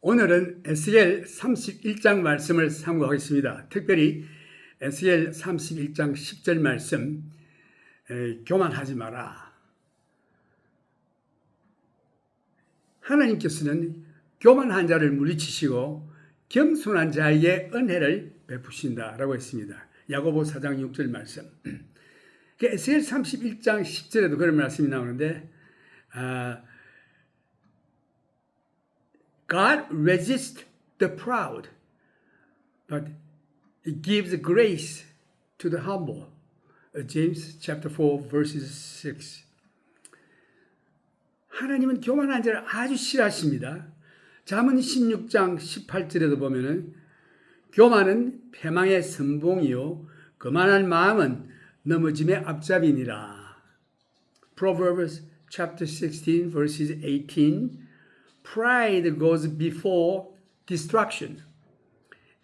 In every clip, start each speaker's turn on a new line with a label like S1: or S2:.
S1: 오늘은 에스겔 31장 말씀을 상고하겠습니다. 특별히 에스겔 31장 10절 말씀, 교만하지 마라. 하나님께서는 교만한 자를 물리치시고 겸손한 자에게 은혜를 베푸신다라고 했습니다. 야고보 4장 6절 말씀. 에스겔 31장 10절에도 그런 말씀이 나오는데 God resists the proud, but He gives grace to the humble. James chapter 4 verses 6. 하나님은 교만한 자를 아주 싫어하십니다. 잠언 16장 18절에도 보면은 교만은 패망의 선봉이요 거만한 마음은 넘어짐의 앞잡이니라. Proverbs chapter 16 verses 18. Pride goes before destruction,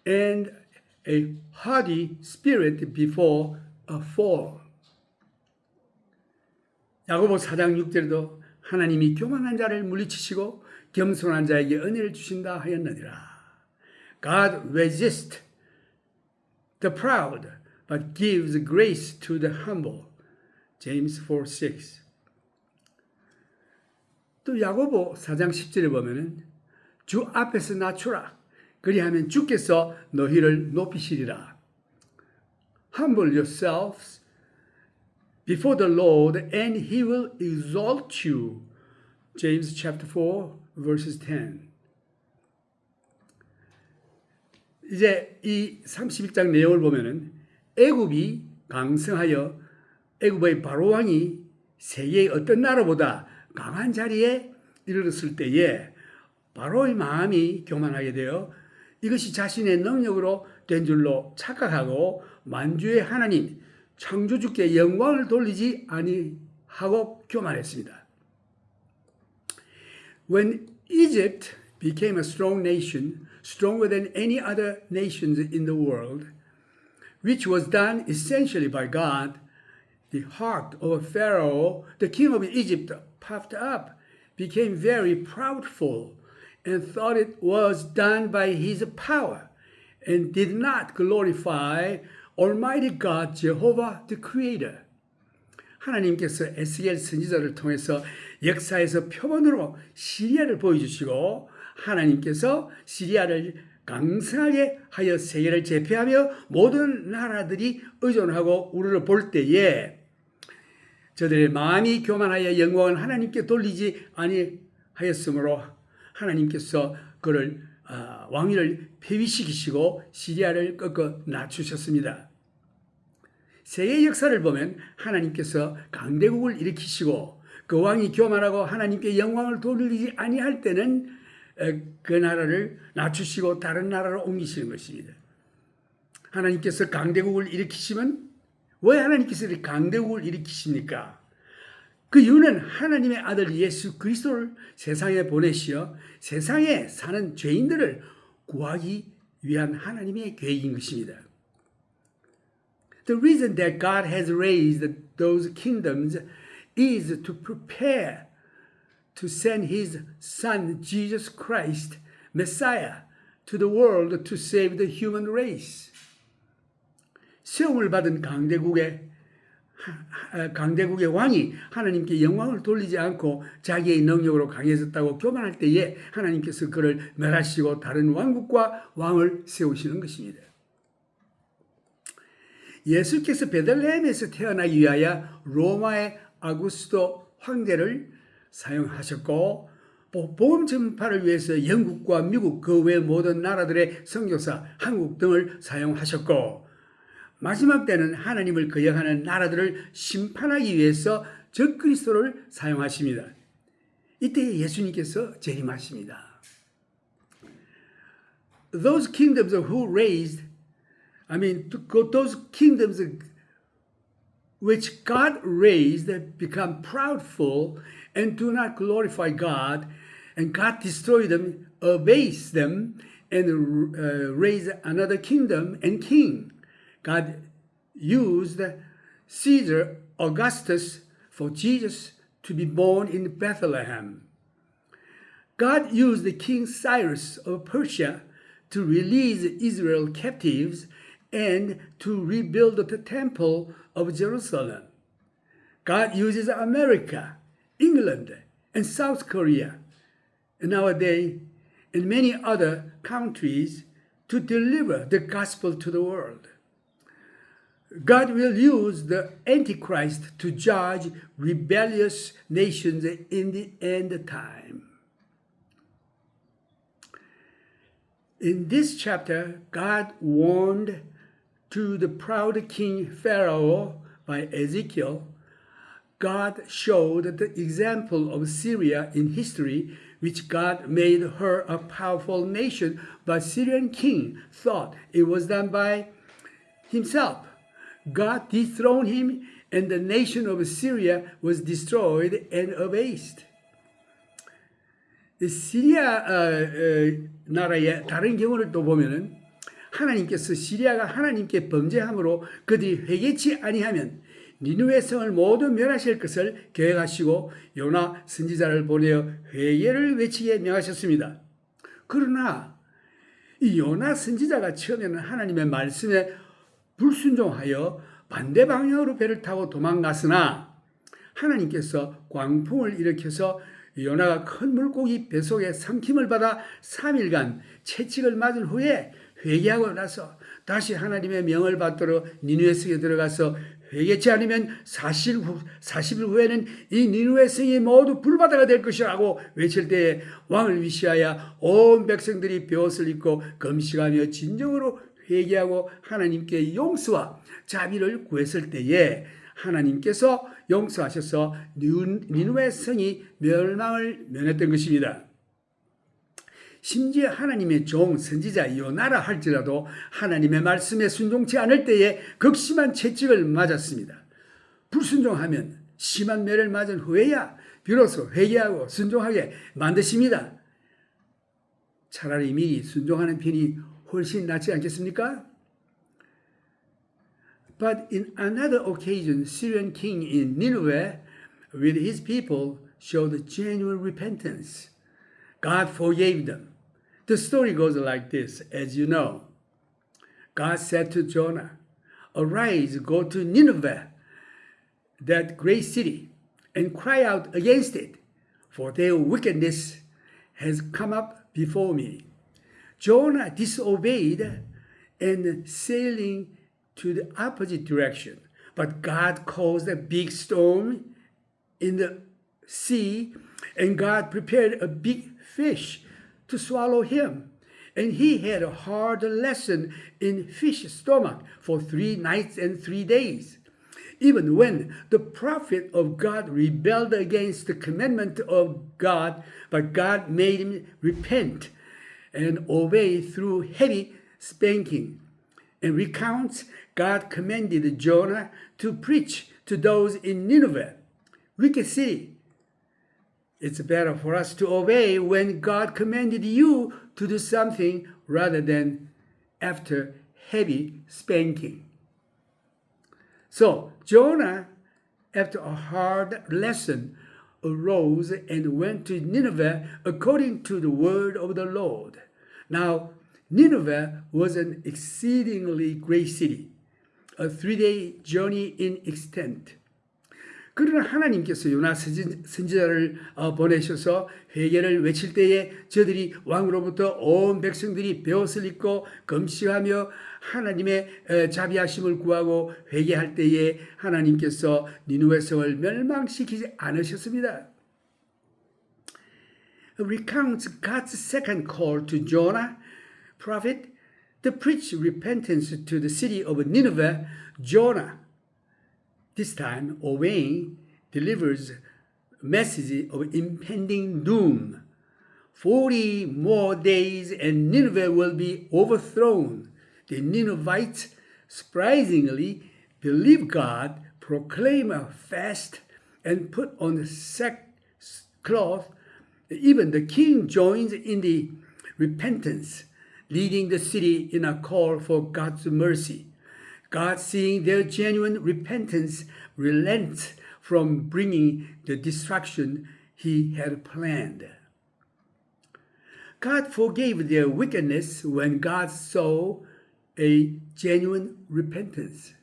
S1: and a haughty spirit before a fall. 야고보 4장 6절에도 하나님이 교만한 자를 물리치시고 겸손한 자에게 은혜를 주신다 하였느니라. God resists the proud, but gives grace to the humble. James 4:6. 또 야고보 4장 10절에 보면은 주 앞에서 낮추라. 그리하면 주께서 너희를 높이시리라. Humble yourselves before the Lord and He will exalt you. James chapter 4 verses 10. 이제 이 31장 내용을 보면은 애굽이 강성하여 애굽의 바로 왕이 세계의 어떤 나라보다 강한 자리에 이르렀을 때에 바로의 마음이 교만하게 되어 이것이 자신의 능력으로 된 줄로 착각하고 만주의 하나님 창조주께 영광을 돌리지 아니하고 교만했습니다. When Egypt became a strong nation, stronger than any other nations in the world, which was done essentially by God, the heart of Pharaoh, the king of Egypt, puffed up, became very proudful, and thought it was done by his power, and did not glorify Almighty God, Jehovah the Creator. 하나님께서 에스겔 선지자를 통해서 역사에서 표본으로 시리아를 보여주시고 하나님께서 시리아를 강성하게 하여 세계를 제패하며 모든 나라들이 의존하고 우리를 볼 때에 저들의 마음이 교만하여 영광을 하나님께 돌리지 아니하였으므로 하나님께서 그를 왕위를 폐위시키시고 시리아를 꺾어 낮추셨습니다. 세계 역사를 보면 하나님께서 강대국을 일으키시고 그 왕이 교만하고 하나님께 영광을 돌리지 아니할 때는 그 나라를 낮추시고 다른 나라로 옮기시는 것입니다. 하나님께서 강대국을 일으키시면 왜 하나님께서 이렇게 강대국을 일으키십니까? 그 이유는 하나님의 아들 예수 그리스도를 세상에 보내시어 세상에 사는 죄인들을 구하기 위한 하나님의 계획인 것입니다. The reason that God has raised those kingdoms is to prepare to send His Son, Jesus Christ, Messiah, to the world to save the human race. 세움을 받은 강대국의 왕이 하나님께 영광을 돌리지 않고 자기의 능력으로 강해졌다고 교만할 때에 하나님께서 그를 멸하시고 다른 왕국과 왕을 세우시는 것입니다. 예수께서 베들레헴에서 태어나기 위하여 로마의 아구스도 황제를 사용하셨고 복음 전파를 위해서 영국과 미국 그 외 모든 나라들의 선교사 한국 등을 사용하셨고 마지막 때는 하나님을 거역하는 나라들을 심판하기 위해서 적그리스도를 사용하십니다. 이때 예수님께서 재림하십니다. Those kingdoms those kingdoms which God raised become proudful and do not glorify God, and God destroyed them, abase them, and raise another kingdom and king. God used Caesar Augustus for Jesus to be born in Bethlehem. God used King Cyrus of Persia to release Israel captives and to rebuild the temple of Jerusalem. God uses America, England, and South Korea, and nowadays, and many other countries to deliver the gospel to the world. God will use the Antichrist to judge rebellious nations in the end time. In this chapter, God warned to the proud king Pharaoh by Ezekiel. God showed the example of Syria in history, which God made her a powerful nation, but Syrian king thought it was done by himself. God dethroned him, and the nation of Syria was destroyed and abased. 시리아 나라의 다른 경우를 또 보면은 하나님께서 시리아가 하나님께 범죄함으로 그들이 회개치 아니하면 니느웨 성을 모두 멸하실 것을 계획하시고 요나 선지자를 보내어 회개를 외치게 명하셨습니다. 그러나 이 요나 선지자가 처음에는 하나님의 말씀에 불순종하여 반대 방향으로 배를 타고 도망갔으나 하나님께서 광풍을 일으켜서 요나가 큰 물고기 뱃속에 삼킴을 받아 3일간 채찍을 맞은 후에 회개하고 나서 다시 하나님의 명을 받도록 니느웨 성에 들어가서 회개치 않으면 40일 후에는 이 니느웨 성이 모두 불바다가 될 것이라고 외칠 때에 왕을 위시하여 온 백성들이 베옷을 입고 금식하며 진정으로 회개하고 하나님께 용서와 자비를 구했을 때에 하나님께서 용서하셔서 니느웨 성이 멸망을 면했던 것입니다. 심지어 하나님의 종 선지자 요나라 할지라도 하나님의 말씀에 순종치 않을 때에 극심한 채찍을 맞았습니다. 불순종하면 심한 매를 맞은 후에야 비로소 회개하고 순종하게 만드십니다. 차라리 미리 순종하는 편이 훨씬 낫지 않겠습니까? But in another occasion, Syrian king in Nineveh with his people showed genuine repentance. God forgave them. The story goes like this, as you know. God said to Jonah, "Arise, go to Nineveh, that great city, and cry out against it, for their wickedness has come up before me." Jonah disobeyed and sailing to the opposite direction. But God caused a big storm in the sea, and God prepared a big fish to swallow him. And he had a hard lesson in fish stomach for 3 nights and 3 days. Even when the prophet of God rebelled against the commandment of God, but God made him repent and obey through heavy spanking, and recounts God commanded Jonah to preach to those in Nineveh, wicked city. It's better for us to obey when God commanded you to do something rather than after heavy spanking. So Jonah, after a hard lesson, arose and went to Nineveh according to the word of the Lord. Now, Nineveh was an exceedingly great city, a 3-day journey in extent. 그러나 하나님께서 요나 선지자를 보내셔서 회개를 외칠 때에 저들이 왕으로부터 온 백성들이 베옷을 입고 금식하며 하나님의 자비하심을 구하고 회개할 때에 하나님께서 니느웨 성을 멸망시키지 않으셨습니다. Recounts God's second call to Jonah, prophet, to preach repentance to the city of Nineveh. Jonah, this time obeying, delivers a message of impending doom. 40 more days and Nineveh will be overthrown. The Ninevites surprisingly believe God, proclaim a fast, and put on sackcloth. Even the king joins in the repentance, leading the city in a call for God's mercy. God, seeing their genuine repentance, relents from bringing the destruction he had planned. God forgave their wickedness when God saw a genuine repentance.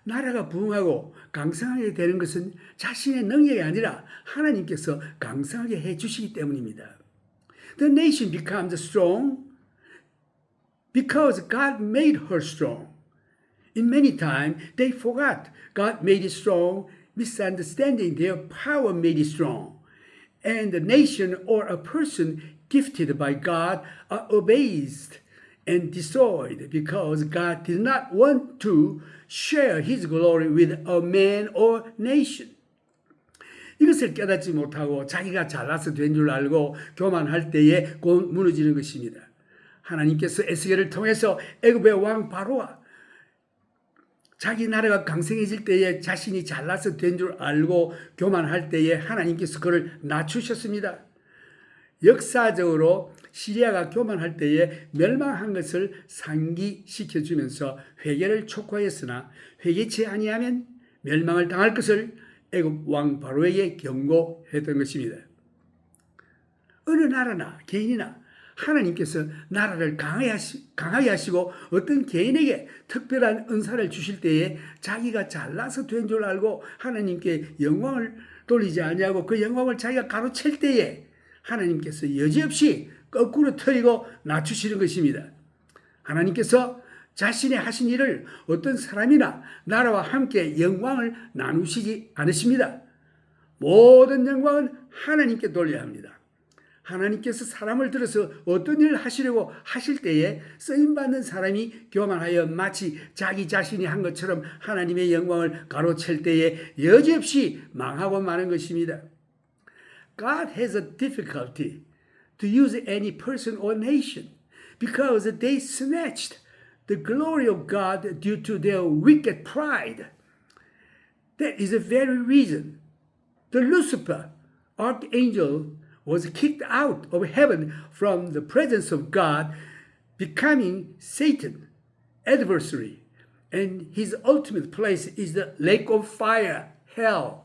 S1: 나라가 부흥하고 강성하게 되는 것은 자신의 능력이 아니라 하나님께서 강성하게 해주시기 때문입니다. The nation becomes strong because God made her strong. In many times, they forgot God made it strong, misunderstanding their power made it strong. And the nation or a person gifted by God are abased and destroyed because God did not want to share his glory with a man or nation. 이것을 깨닫지 못하고 자기가 잘나서 된 줄 알고 교만할 때에 곧 무너지는 것입니다. 하나님께서 에스겔을 통해서 애굽의 왕 바로와 자기 나라가 강성해질 때에 자신이 잘나서 된 줄 알고 교만할 때에 하나님께서 그를 낮추셨습니다. 역사적으로 시리아가 교만할 때에 멸망한 것을 상기시켜주면서 회개를 촉구하였으나 회개치 아니하면 멸망을 당할 것을 애굽 왕 바로에게 경고했던 것입니다. 어느 나라나 개인이나 하나님께서 나라를 강하게 하시고 어떤 개인에게 특별한 은사를 주실 때에 자기가 잘나서 된 줄 알고 하나님께 영광을 돌리지 아니하고 그 영광을 자기가 가로챌 때에 하나님께서 여지없이 거꾸로 틀리고 낮추시는 것입니다. 하나님께서 자신의 하신 일을 어떤 사람이나 나라와 함께 영광을 나누시지 않으십니다. 모든 영광은 하나님께 돌려야 합니다. 하나님께서 사람을 들어서 어떤 일을 하시려고 하실 때에 쓰임받는 사람이 교만하여 마치 자기 자신이 한 것처럼 하나님의 영광을 가로챌 때에 여지없이 망하고 마는 것입니다. God has a difficulty to use any person or nation because they snatched the glory of God due to their wicked pride. That is the very reason the Lucifer, archangel, was kicked out of heaven from the presence of God, becoming Satan, adversary, and his ultimate place is the lake of fire, hell.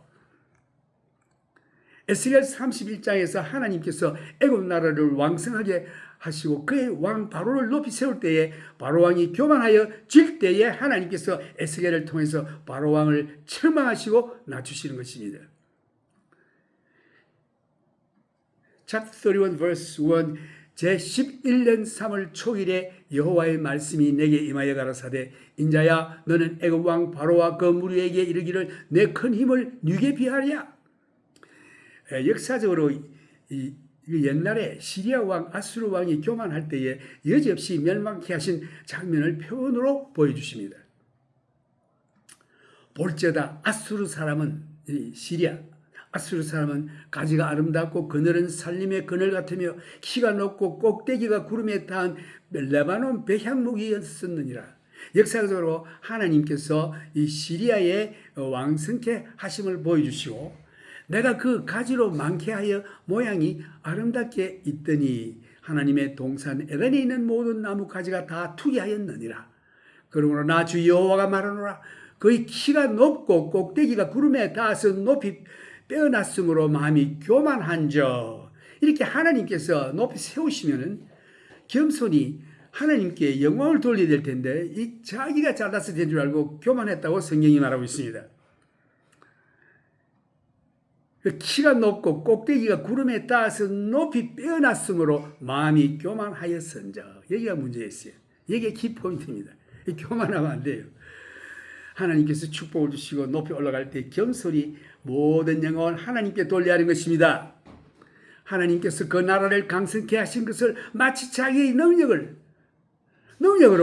S1: 에스겔 31장에서 하나님께서 애굽 나라를 왕성하게 하시고 그의 왕 바로를 높이 세울 때에 바로 왕이 교만하여 질 때에 하나님께서 에스겔을 통해서 바로 왕을 책망하시고 낮추시는 것입니다. Chapter 31 verse 1 제11년 3월 초일에 여호와의 말씀이 내게 임하여 가라사대 인자야 너는 애굽 왕 바로와 그 무리에게 이르기를 내 큰 힘을 네게 비하랴. 역사적으로 옛날에 시리아 왕 아수르 왕이 교만할 때에 여지없이 멸망케 하신 장면을 표현으로 보여주십니다. 볼지어다 아수르 사람은 아수르 사람은 가지가 아름답고 그늘은 산림의 그늘 같으며 키가 높고 꼭대기가 구름에 닿은 레바논 백향목이었느니라. 역사적으로 하나님께서 이 시리아의 왕성케 하심을 보여주시고 내가 그 가지로 많게 하여 모양이 아름답게 있더니 하나님의 동산 에덴에 있는 모든 나무 가지가 다 투기하였느니라. 그러므로 나 주 여호와가 말하노라. 그의 키가 높고 꼭대기가 구름에 닿아서 높이 빼어났으므로 마음이 교만한저. 이렇게 하나님께서 높이 세우시면은 겸손히 하나님께 영광을 돌려야 될 텐데 이 자기가 잘나서 된 줄 알고 교만했다고 성경이 말하고 있습니다. 키가 높고 꼭대기가 구름에 닿아서 높이 빼어났으므로 마음이 교만하였은저. 여기가 문제였어요. 여기가 키포인트입니다. 교만하면 안 돼요. 하나님께서 축복을 주시고 높이 올라갈 때 겸손히 모든 영광을 하나님께 돌려야 하는 것입니다. 하나님께서 그 나라를 강성케 하신 것을 마치 자기의 능력으로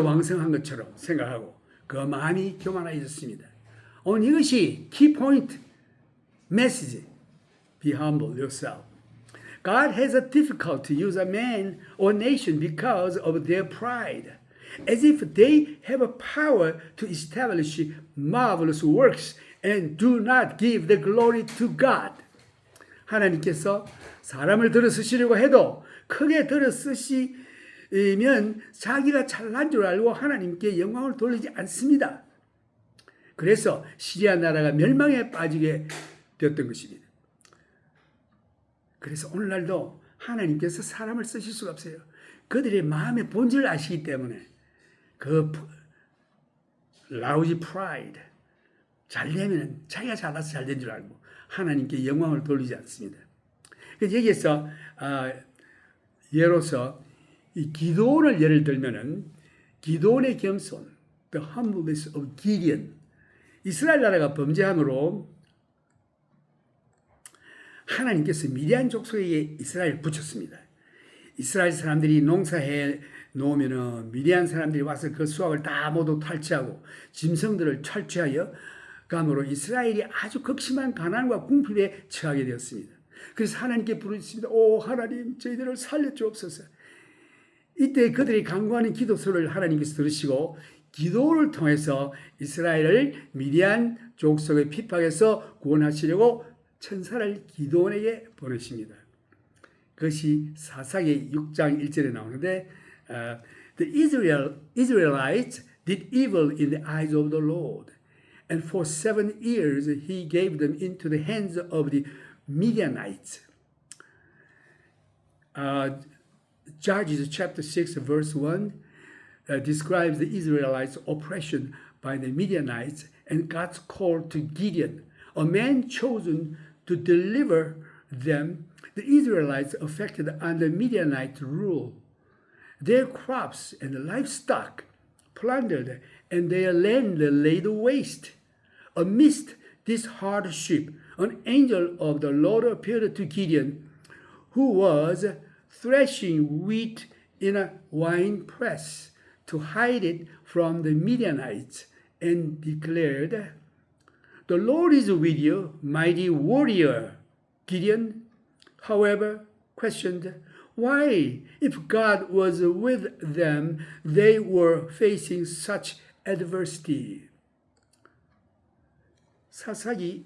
S1: 왕성한 것처럼 생각하고 그 마음이 교만해졌습니다. 오늘 이것이 키포인트 메시지. Be humble yourself. God has a difficulty to use a man or nation because of their pride, as if they have a power to establish marvelous works and do not give the glory to God. 하나님께서 사람을 들어 쓰시려고 해도 크게 들어 쓰시면 자기가 잘난 줄 알고 하나님께 영광을 돌리지 않습니다. 그래서 시리아 나라가 멸망에 빠지게 되었던 것입니다. 그래서 오늘날도 하나님께서 사람을 쓰실 수가 없어요. 그들의 마음의 본질을 아시기 때문에 그 lousy pride, 잘되면 자기가 잘나서 잘된 줄 알고 하나님께 영광을 돌리지 않습니다. 그래서 여기에서 예로서 이 기도원을 예를 들면은 기도원의 겸손, the humbleness of Gideon. 이스라엘 나라가 범죄함으로 하나님께서 미디안 족속에게 이스라엘을 붙였습니다. 이스라엘 사람들이 농사해 놓으면은 미디안 사람들이 와서 그 수확을 다 모두 탈취하고 짐승들을 탈취하여 감으로 이스라엘이 아주 극심한 가난과 궁핍에 처하게 되었습니다. 그래서 하나님께 부르짖습니다. 오 하나님, 저희들을 살려주옵소서. 이때 그들이 간구하는 기도소를 하나님께서 들으시고 기도를 통해서 이스라엘을 미디안 족속의 핍박에서 구원하시려고 천사를 기도원에게 보내십니다. 그것이 사사기 6장 1절에 나오는데 The Israelites did evil in the eyes of the Lord, and for 7 years he gave them into the hands of the Midianites. Judges chapter 6 verse 1 describes the Israelites' oppression by the Midianites and God's call to Gideon, a man chosen to deliver them. The Israelites affected under Midianite rule. Their crops and livestock plundered and their land laid waste. Amidst this hardship, an angel of the Lord appeared to Gideon, who was threshing wheat in a wine press to hide it from the Midianites, and declared, The Lord is with you, mighty warrior. Gideon, however, questioned, why, if God was with them, they were facing such adversity. 사사기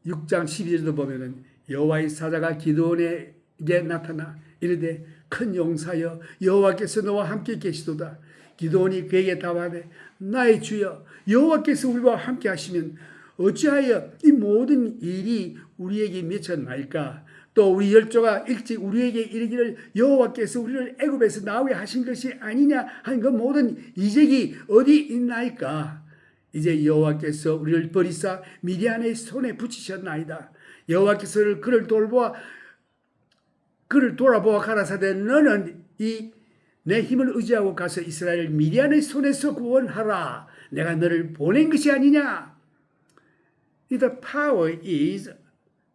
S1: 6장 12절도 보면은 여호와의 사자가 기드온에게 나타나 이르되 큰 용사여 여호와께서 너와 함께 계시도다. 기드온이 그에게 답하되 나의 주여 여호와께서 우리와 함께 하시면 어찌하여 이 모든 일이 우리에게 미쳤나이까? 또 우리 열조가 일찍 우리에게 이르기를 여호와께서 우리를 애굽에서 나오게 하신 것이 아니냐 하는 그 모든 이적이 어디 있나이까? 이제 여호와께서 우리를 버리사 미디안의 손에 붙이셨나이다. 여호와께서 그를 돌아보아 가라사대 너는 이 내 힘을 의지하고 가서 이스라엘 미디안의 손에서 구원하라. 내가 너를 보낸 것이 아니냐. The power is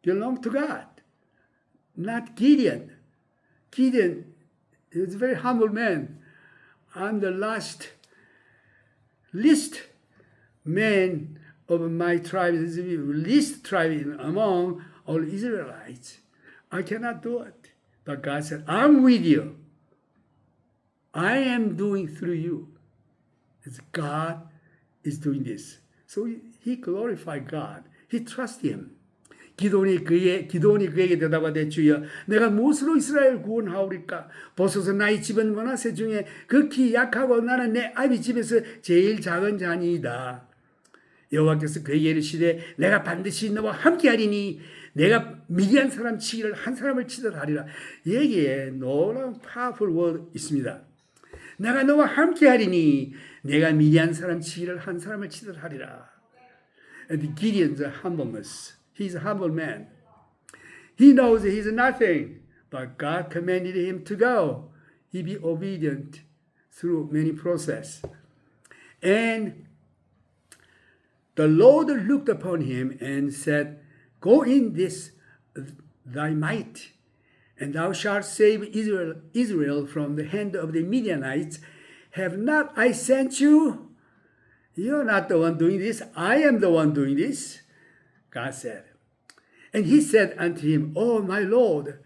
S1: belong to God, not Gideon. Gideon is a very humble man. I'm the least man of my tribe, the least tribe among all Israelites. I cannot do it. But God said, I'm with you. I am doing through you. It's God is doing this. So he glorified God. He trusted him. 기도원이 그에게 대답하되 주여 내가 무엇으로 이스라엘 구원하오리까? 보소서 나의 집은 므낫세 중에 극히 약하고 나는 내 아비 집에서 제일 작은 자니이다. 여호와께서 그에게 이르시되 내가 반드시 너와 함께하리니 내가 미디안 사람 치기를 한 사람을 치듯 하리라. 여기에 놀라운 powerful word 있습니다. 내가 너와 함께하리니 내가 미디안 사람 치기를 한 사람을 치듯 하리라. And Gideon's humbleness. He's a humble man. He knows he's nothing, but God commanded him to go. He be obedient through many processes. And the Lord looked upon him and said, Go in this thy might, and thou shalt save Israel from the hand of the Midianites. Have not I sent you? You're not the one doing this. I am the one doing this, God said. And he said unto him, O my Lord,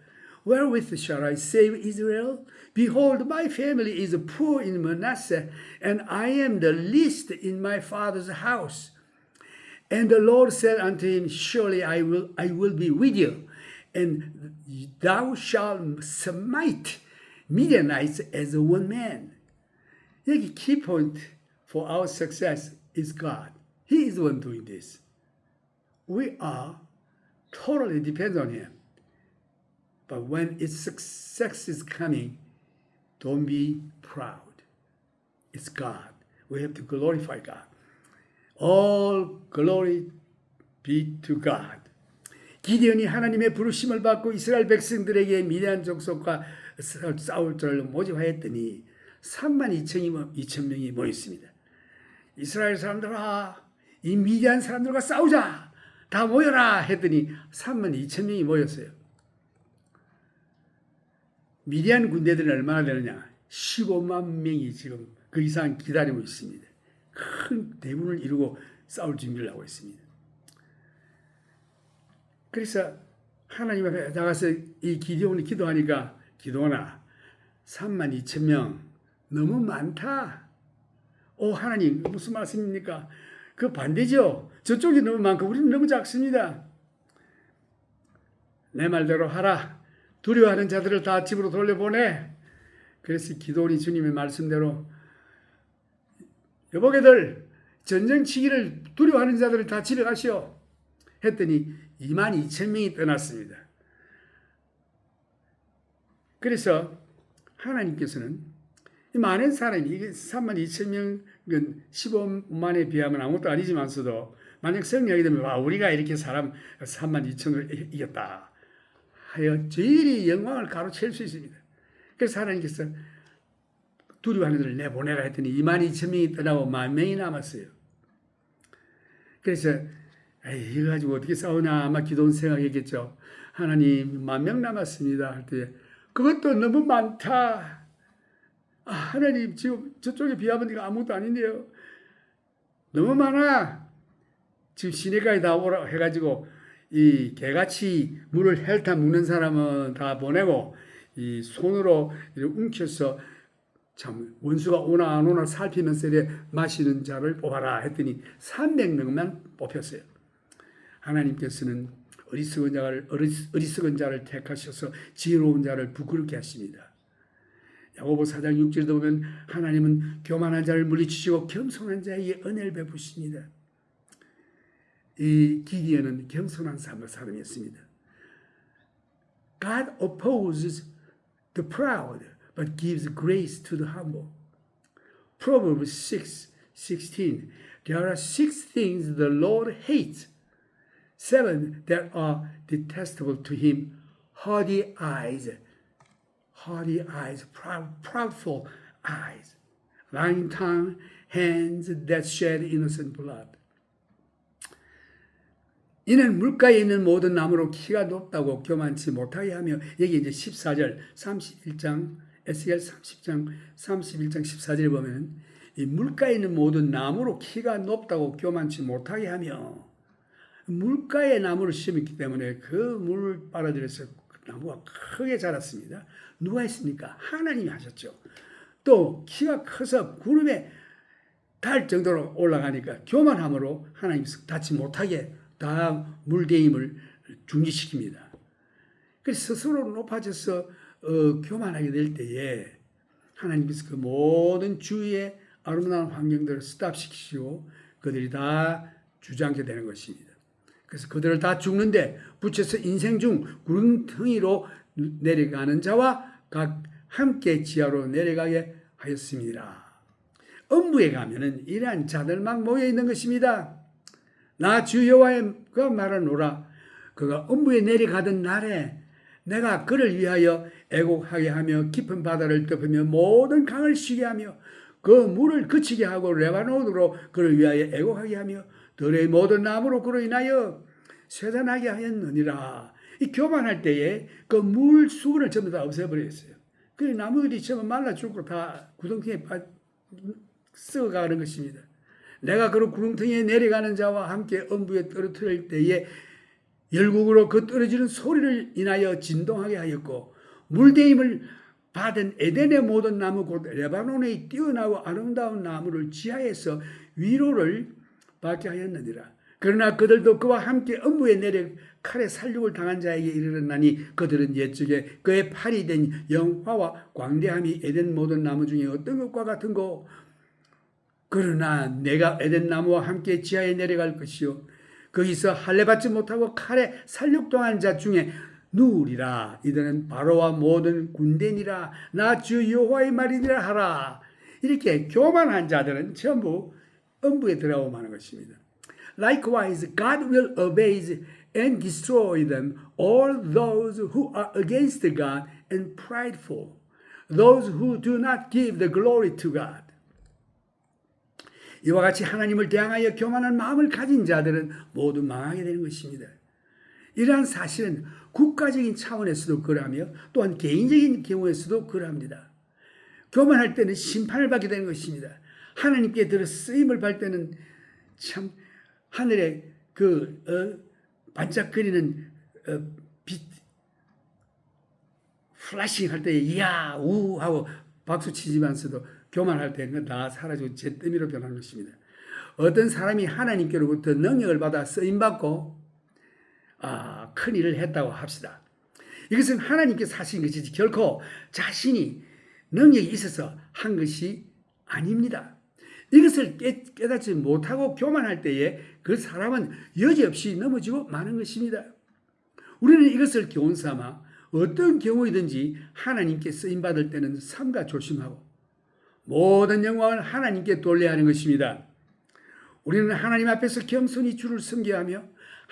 S1: wherewith shall I save Israel? Behold, my family is poor in Manasseh, and I am the least in my father's house. And the Lord said unto him, Surely I will be with you, and thou shalt smite Midianites as one man. The key point for our success is God. He is the one doing this. We are totally depend on him. But when its success is coming, don't be proud. It's God. We have to glorify God. All glory be to God. 기드온이 하나님의 부르심을 받고 이스라엘 백성들에게 미디안 족속과 싸울 자를 모집하였더니 32,000명이 모였습니다. 이스라엘 사람들아, 이 미디안 사람들과 싸우자. 다 모여라 했더니 32,000명이 모였어요. 미디안 군대들은 얼마나 되느냐? 15만 명이 지금 그 이상 기다리고 있습니다. 큰 대군을 이루고 싸울 준비를 하고 있습니다. 그래서 하나님 앞에 나가서 이 기드온이 기도하니까 기도하나 32,000명 너무 많다. 오 하나님 무슨 말씀입니까? 그 반대죠. 저쪽이 너무 많고 우리는 너무 작습니다. 내 말대로 하라. 두려워하는 자들을 다 집으로 돌려보내. 그래서 기도원이 주님의 말씀대로 여보게들 전쟁치기를 두려워하는 자들을 다 집에 가시오 했더니 22,000명이 떠났습니다. 그래서 하나님께서는 이 많은 사람이 이게 32,000명은 15만에 비하면 아무것도 아니지만서도 만약 승리하게 되면 와 우리가 이렇게 사람 32,000을 이겼다 하여 저희들이 영광을 가로챌 수 있습니다. 그래서 하나님께서 두려워하는 자를 내보내라 했더니 22,000명이 떠나고 10,000명이 남았어요. 그래서 이거 가지고 어떻게 싸우나 아마 기도원 생각했겠죠. 하나님 10,000명 남았습니다 할 때 그것도 너무 많다. 하나님 지금 저쪽에 비하면 이거 아무것도 아닌데요. 너무 많아. 지금 시내가에 다 오라 해가지고 이 개같이 물을 헬타 묻는 사람은 다 보내고 이 손으로 움켜서 참 원수가 오나 안 오나 살피면서 마시는 자를 뽑아라 했더니 300명만 뽑혔어요. 하나님께서는 어리석은 자를 택하셔서 지혜로운 자를 부끄럽게 하십니다. 야고보 4장 6절도 보면 하나님은 교만한 자를 물리치시고 겸손한 자에게 은혜를 베푸십니다. 이 기드온은 겸손한 사람이었습니다. God opposes the proud, but gives grace to the humble. Proverbs 6:16. There are 6 things the Lord hates, 7 that are detestable to him: haughty eyes, proudful eyes, lying tongue, hands that shed innocent blood. 이는 물가에 있는 모든 나무로 키가 높다고 교만치 못하게 하며 여기 이제 14절 31장 에스겔 30장 31장 14절에 보면 이 물가에 있는 모든 나무로 키가 높다고 교만치 못하게 하며 물가에 나무를 심었기 때문에 그 물을 빨아들여서 나무가 크게 자랐습니다. 누가 했습니까? 하나님이 하셨죠. 또 키가 커서 구름에 닿을 정도로 올라가니까 교만함으로 하나님께서 닿지 못하게 다 물대임을 중지시킵니다. 그래서 스스로 높아져서 교만하게 될 때에 하나님께서 그 모든 주위의 아름다운 환경들을 스탑시키시고 그들이 다 주저앉게 되는 것입니다. 그래서 그들을 다 죽는데 붙여서 인생 중 구름텅이로 내려가는 자와 각 함께 지하로 내려가게 하였습니다. 음부에 가면은 이러한 자들만 모여 있는 것입니다. 나 주 여호와가 말하노라. 그가 음부에 내려가던 날에 내가 그를 위하여 애곡하게 하며 깊은 바다를 덮으며 모든 강을 쉬게 하며 그 물을 그치게 하고 레바논으로 그를 위하여 애곡하게 하며 들의 모든 나무로 그로 인하여 쇠잔하게 하였느니라. 이 교만할 때에 그 물 수분을 전부 다 없애버렸어요. 그 나무들이 전부 말라 죽고 다 구덩이에 썩어가는 것입니다. 내가 그 구름텅이에 내려가는 자와 함께 음부에 떨어뜨릴 때에 열국으로 그 떨어지는 소리를 인하여 진동하게 하였고 물대임을 받은 에덴의 모든 나무 곧 레바논의 뛰어나고 아름다운 나무를 지하에서 위로를 받게 하였느니라. 그러나 그들도 그와 함께 음부에 내려 칼에 살육을 당한 자에게 이르렀나니 그들은 옛적에 그의 팔이 된 영화와 광대함이 에덴 모든 나무 중에 어떤 것과 같은고. 그러나 내가 에덴 나무와 함께 지하에 내려갈 것이요 거기서 할례 받지 못하고 칼에 살육당한 자 중에 누우리라. 이들은 바로와 모든 군대니라. 나 주 여호와의 말이니라 하라. 이렇게 교만한 자들은 전부 음부에 들어가고 마는 것입니다. Likewise, God will abase and destroy them, all those who are against God and prideful, those who do not give the glory to God. 이와 같이 하나님을 대항하여 교만한 마음을 가진 자들은 모두 망하게 되는 것입니다. 이러한 사실은 국가적인 차원에서도 그러하며 또한 개인적인 경우에서도 그러합니다. 교만할 때는 심판을 받게 되는 것입니다. 하나님께 들어 쓰임을 받을 때는 참 하늘에 반짝거리는 빛 플래싱 할 때 이야 우 하고 박수 치지만서도 교만할 때는 다 사라지고 잿더미로 변하는 것입니다. 어떤 사람이 하나님께로부터 능력을 받아 쓰임받고 큰 일을 했다고 합시다. 이것은 하나님께서 하신 것이지 결코 자신이 능력이 있어서 한 것이 아닙니다. 이것을 깨닫지 못하고 교만할 때에 그 사람은 여지없이 넘어지고 마는 것입니다. 우리는 이것을 교훈 삼아 어떤 경우이든지 하나님께 쓰임받을 때는 삼가 조심하고 모든 영광을 하나님께 돌려야 하는 것입니다. 우리는 하나님 앞에서 겸손히 주를 섬겨하며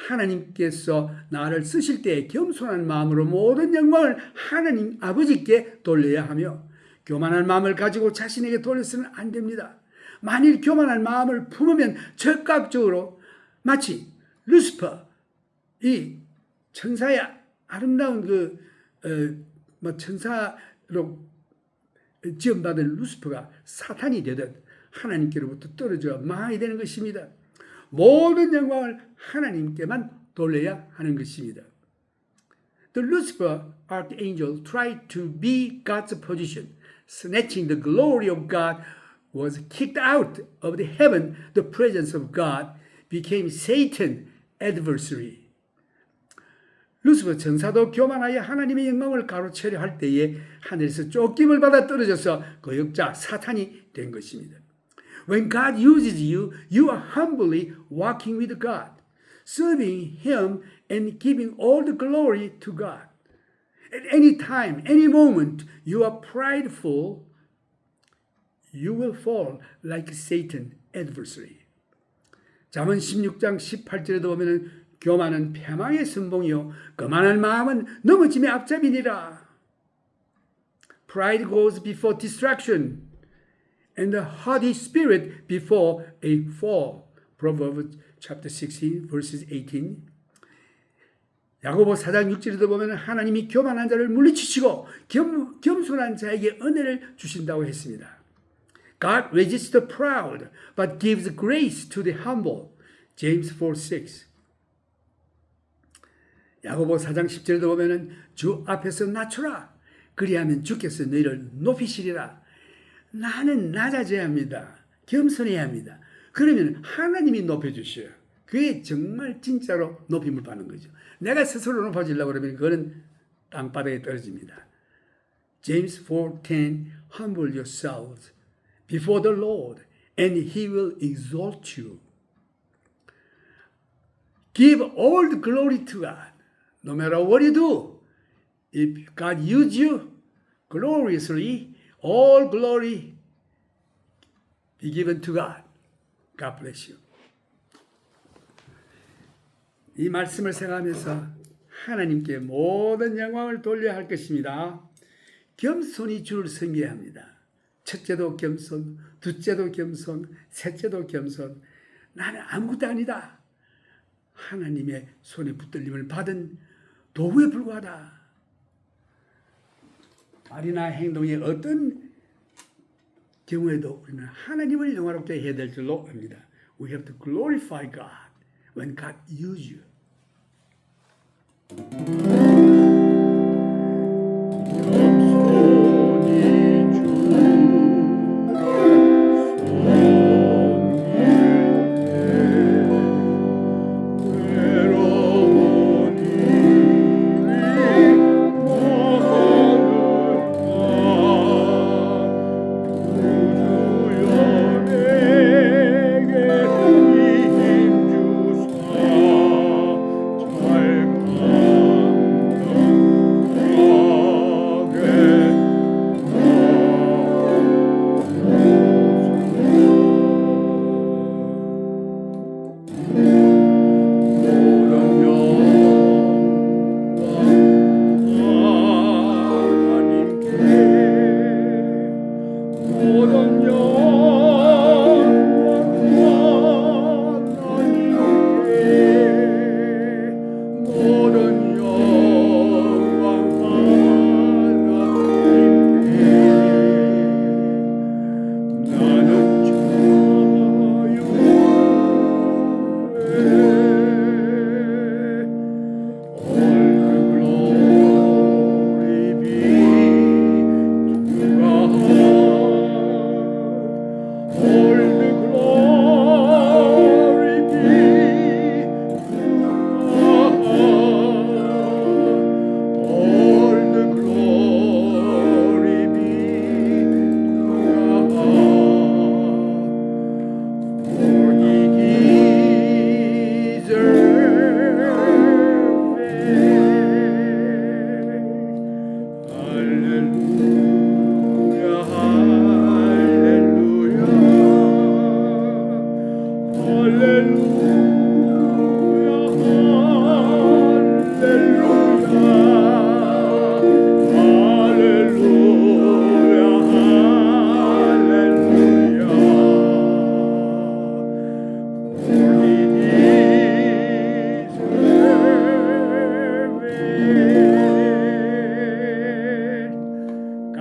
S1: 하나님께서 나를 쓰실 때 겸손한 마음으로 모든 영광을 하나님 아버지께 돌려야 하며 교만한 마음을 가지고 자신에게 돌려서는 안 됩니다. 만일 교만한 마음을 품으면 즉각적으로 마치 루시퍼 이 천사의 아름다운 천사로 지원받은 루시퍼가 사탄이 되듯 하나님께로부터 떨어져 망하게 되는 것입니다. 모든 영광을 하나님께만 돌려야 하는 것입니다. The Lucifer archangel tried to be God's position, snatching the glory of God, was kicked out of the heaven. The presence of God became Satan's adversary. 루시퍼 천사도 교만하여 하나님의 영광을 가로채려 할 때에 하늘에서 쫓김을 받아 떨어져서 거역자 사탄이 된 것입니다. When God uses you, you are humbly walking with God, serving Him and giving all the glory to God. At any time, any moment, you are prideful, you will fall like Satan's adversary. 잠언 16장 18절에도 보면은 교만은 패망의 선봉이요 거만한 마음은 넘어짐의 앞잡이니라. Pride goes before destruction, and the haughty spirit before a fall. Proverbs chapter 16 verses 18. 야고보 4장 6절에도 보면 하나님이 교만한 자를 물리치시고 겸손한 자에게 은혜를 주신다고 했습니다. God resists the proud, but gives grace to the humble. James 4:6. 야고보 4장 10절에도 보면은 주 앞에서 낮추라. 그리하면 주께서 너희를 높이시리라. 나는 낮아져야 합니다. 겸손해야 합니다. 그러면 하나님이 높여주셔요. 그게 정말 진짜로 높임을 받는 거죠. 내가 스스로 높아지려고 그러면 그거는 땅바닥에 떨어집니다. James 4:10 Humble yourselves before the Lord and He will exalt you. Give all the glory to God. No matter what you do, if God uses you gloriously, all glory be given to God. God bless you. 이 말씀을 생각하면서 하나님께 모든 영광을 돌려야 할 것입니다. 겸손히 주를 섬겨야 합니다. 첫째도 겸손, 둘째도 겸손, 셋째도 겸손. 나는 아무것도 아니다. 하나님의 손에 붙들림을 받은 도구에 불과하다. 말이나 행동의 어떤 경우에도 우리는 하나님을 영화롭게 해야 될 줄로 압니다. We have to glorify God when God uses you.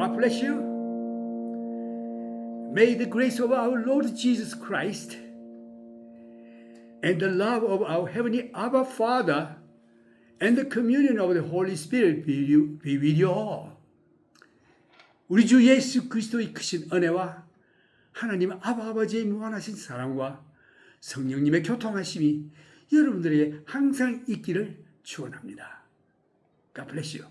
S1: God bless you. May the grace of our Lord Jesus Christ and the love of our Heavenly Abba Father and the communion of the Holy Spirit be with you all. 우리 주 예수 그리스도의 크신 은혜와 하나님 아버지의 무한하신 사랑과 성령님의 교통하심이 여러분들에게 항상 있기를 축원합니다. God bless you.